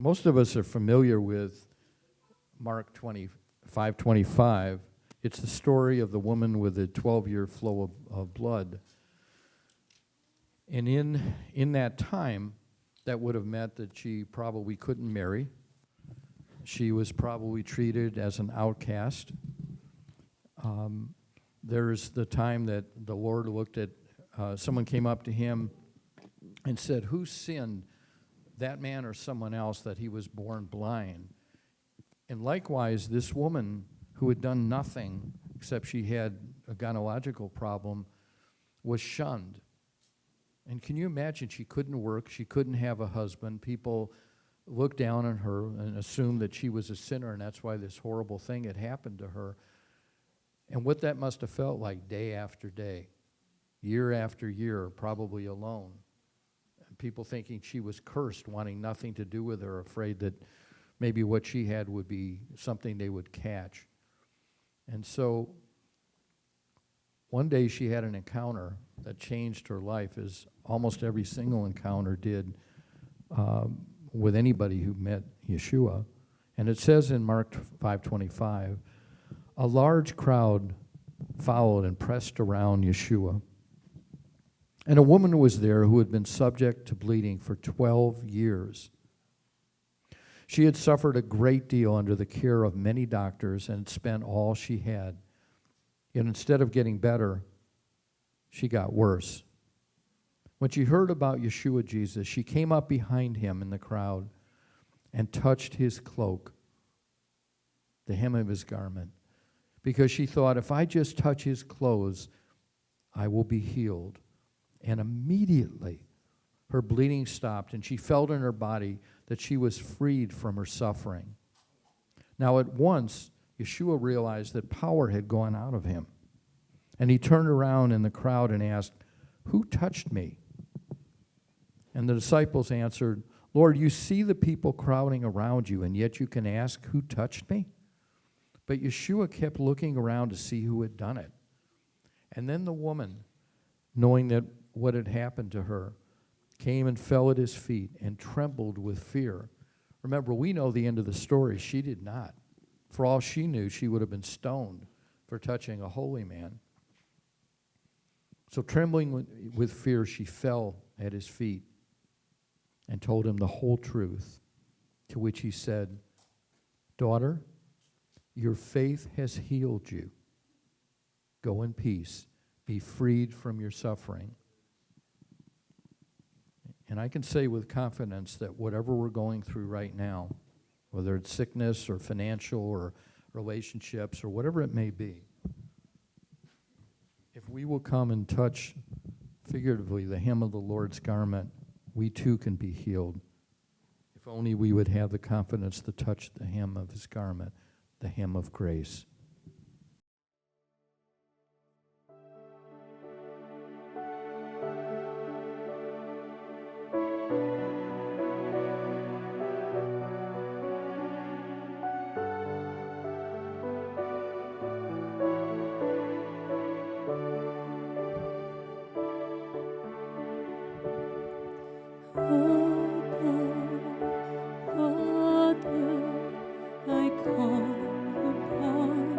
Most of us are familiar with Mark 25:25. It's the story of the woman with the 12-year flow of blood. And in that time, that would have meant that she probably couldn't marry. She was probably treated as an outcast. There's the time that the Lord looked at, someone came up to him and said, "Who sinned, that man or someone else, that he was born blind?" And likewise, this woman who had done nothing except she had a gynecological problem was shunned. And can you imagine, she couldn't work, she couldn't have a husband. People looked down on her and assumed that she was a sinner, and that's why this horrible thing had happened to her. And what that must have felt like day after day, year after year, probably alone. And people thinking she was cursed, wanting nothing to do with her, afraid that maybe what she had would be something they would catch. And so one day she had an encounter that changed her life, as almost every single encounter did with anybody who met Yeshua. And it says in Mark 5:25, a large crowd followed and pressed around Yeshua. And a woman was there who had been subject to bleeding for 12 years. She had suffered a great deal under the care of many doctors and had spent all she had. Yet instead of getting better, she got worse. When she heard about Yeshua Jesus, she came up behind him in the crowd and touched his cloak, the hem of his garment, because she thought, if I just touch his clothes, I will be healed. And immediately her bleeding stopped, and she felt in her body that she was freed from her suffering. Now at once, Yeshua realized that power had gone out of him. And he turned around in the crowd and asked, "Who touched me?" And the disciples answered, "Lord, you see the people crowding around you, and yet you can ask, 'Who touched me?'" But Yeshua kept looking around to see who had done it. And then the woman, knowing that what had happened to her, came and fell at his feet and trembled with fear. Remember, we know the end of the story. She did not. For all she knew, she would have been stoned for touching a holy man. So trembling with fear, she fell at his feet and told him the whole truth, to which he said, "Daughter, your faith has healed you. Go in peace. Be freed from your suffering." And I can say with confidence that whatever we're going through right now, whether it's sickness or financial or relationships or whatever it may be, if we will come and touch, figuratively, the hem of the Lord's garment, we too can be healed. If only we would have the confidence to touch the hem of his garment, the hem of grace. Father, I call upon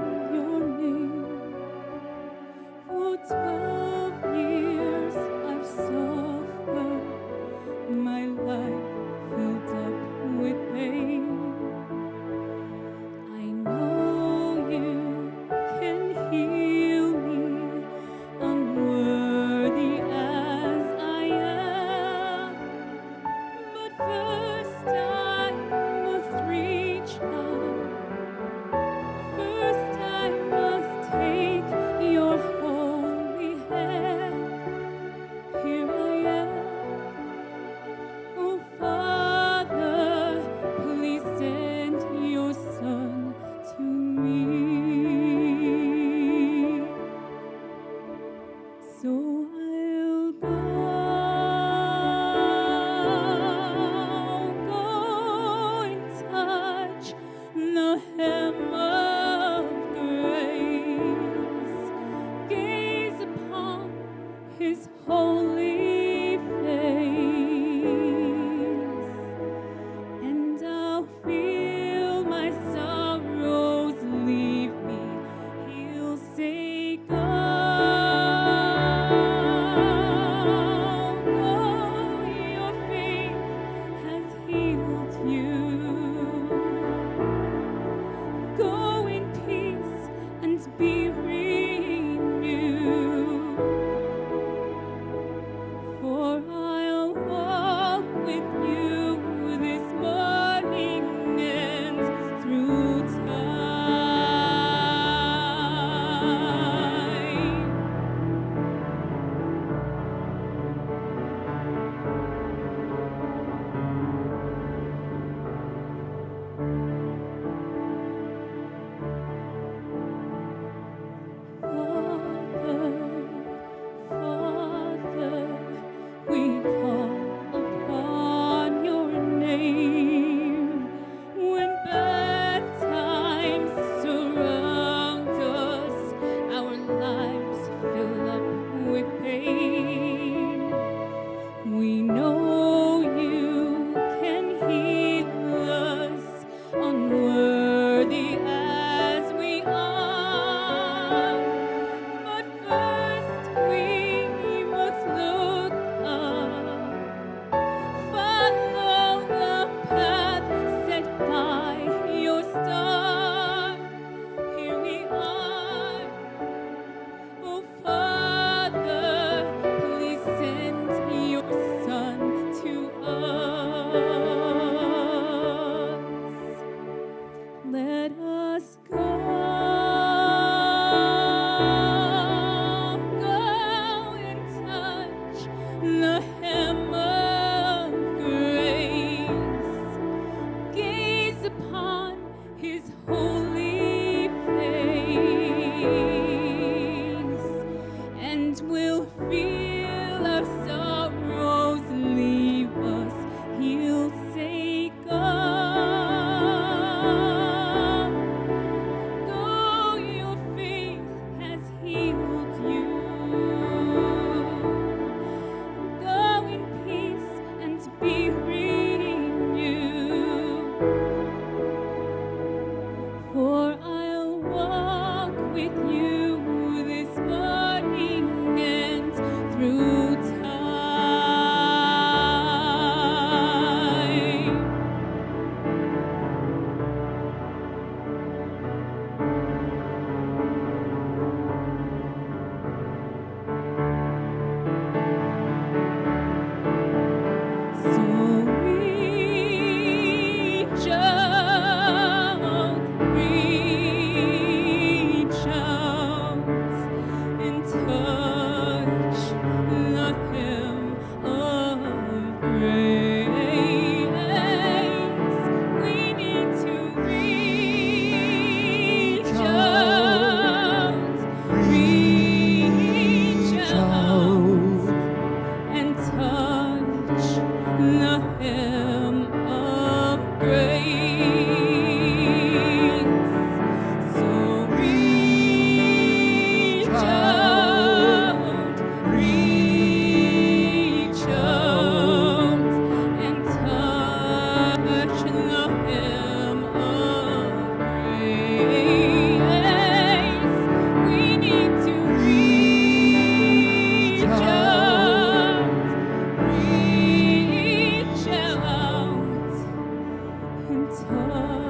touch